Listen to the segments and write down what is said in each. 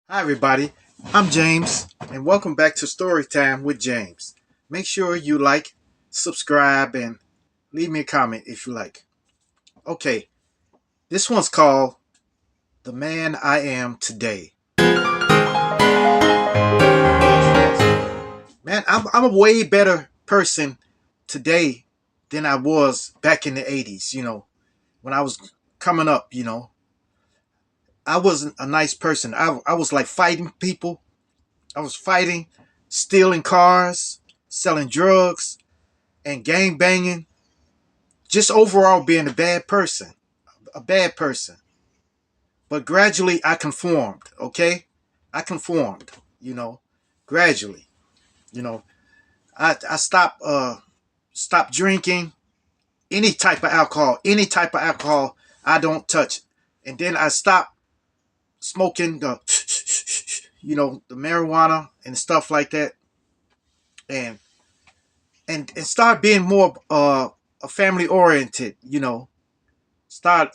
Hi, everybody. I'm James, and welcome back to Storytime with James. Make sure you like, subscribe, and leave me a comment if you like. Okay, this one's called The Man I Am Today. Yes, yes. Man, I'm a way better person today than I was back in the 80s, when I was coming up, I wasn't a nice person. I was like fighting people. I was fighting, stealing cars, selling drugs, and gang banging, just overall being a bad person. But gradually I conformed, okay? I conformed, you know, gradually. You know, I stopped drinking any type of alcohol I don't touch. And then I stopped smoking the the marijuana and stuff like that. And and start being more family oriented, start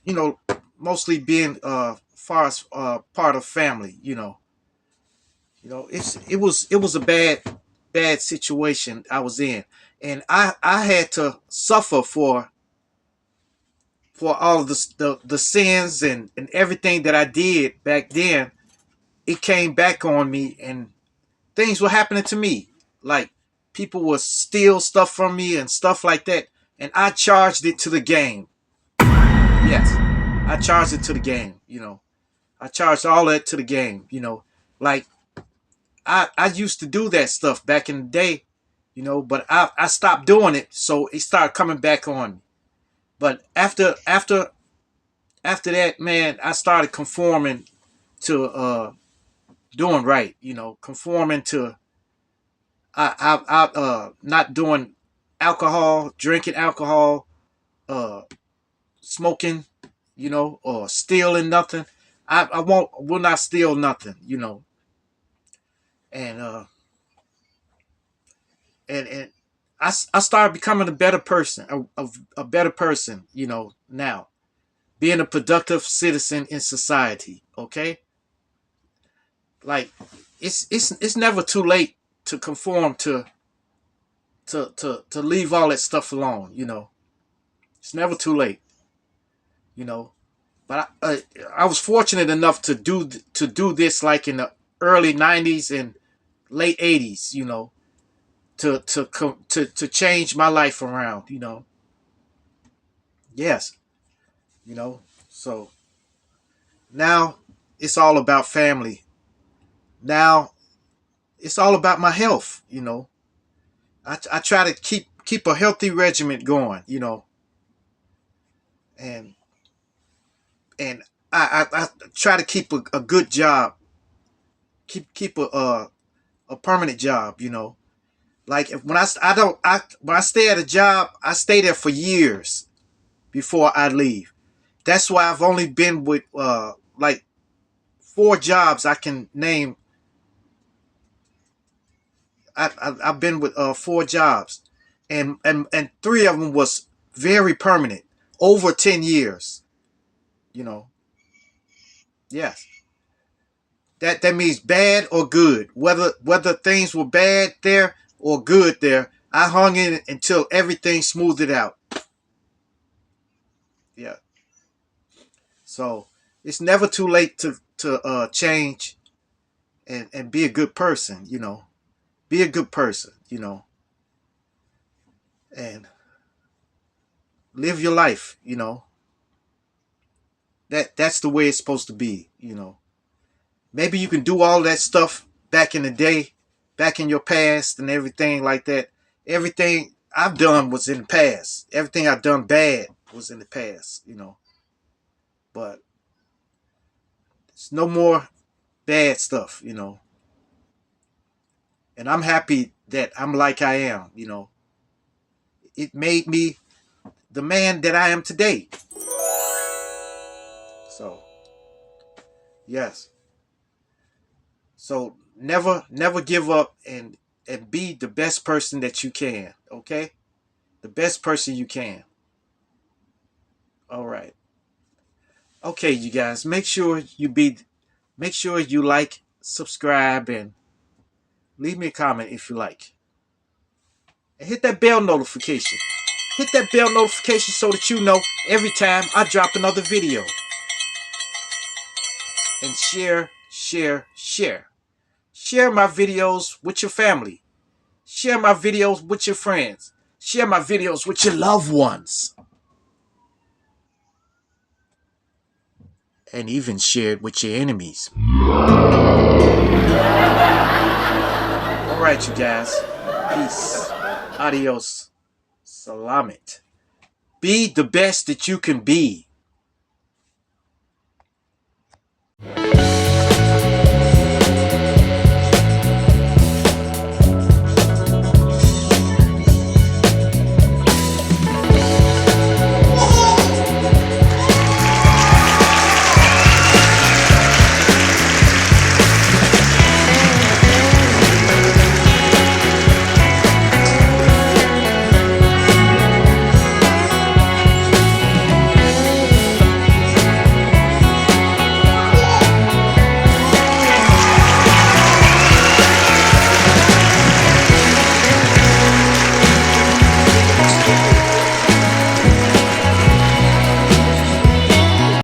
you know mostly being far as part of family. It was a bad situation I was in, and I had to suffer for all of the sins and everything that I did back then. It came back on me, and things were happening to me, like people would steal stuff from me and stuff like that, and I charged it to the game. Yes, I charged it to the game. I charged all that to the game. Like I used to do that stuff back in the day, but I stopped doing it, so it started coming back on me. But after that, man, I started conforming to doing right. Conforming to not doing alcohol, drinking alcohol, uh, smoking, or stealing nothing. I will not steal nothing, and and I started becoming a better person, a better person, now being a productive citizen in society. Okay, like it's never too late to conform to leave all that stuff alone. It's never too late. You know, but I was fortunate enough to do this like in the early '90s and late '80s. To change my life around. Yes. So now it's all about family. Now it's all about my health. I try to keep a healthy regimen going. And and I try to keep a good job, keep a permanent job. Like if, when I don't I when I stay at a job, I stay there for years before I leave. That's why I've only been with like four jobs I can name. I've been with four jobs, and three of them was very permanent, over 10 years. You know, yes, that means bad or good. Whether things were bad there or good there, I hung in until everything smoothed it out. Yeah, so it's never too late to change and be a good person. Be a good person. And live your life. That's the way it's supposed to be. Maybe you can do all that stuff back in the day, back in your past and everything like that. Everything I've done was in the past. Everything I've done bad was in the past. But it's no more bad stuff. And I'm happy that I'm like I am. It made me the man that I am today. So, yes. So never give up and be the best person that you can, okay? The best person you can. All right. Okay, you guys, make sure you be Make sure you like, subscribe, and leave me a comment if you like. And hit that bell notification. Hit that bell notification so that you know every time I drop another video. And share, share, share. Share my videos with your family. Share my videos with your friends. Share my videos with your loved ones. And even share it with your enemies. Alright, you guys. Peace. Adios. Salamat. Be the best that you can be.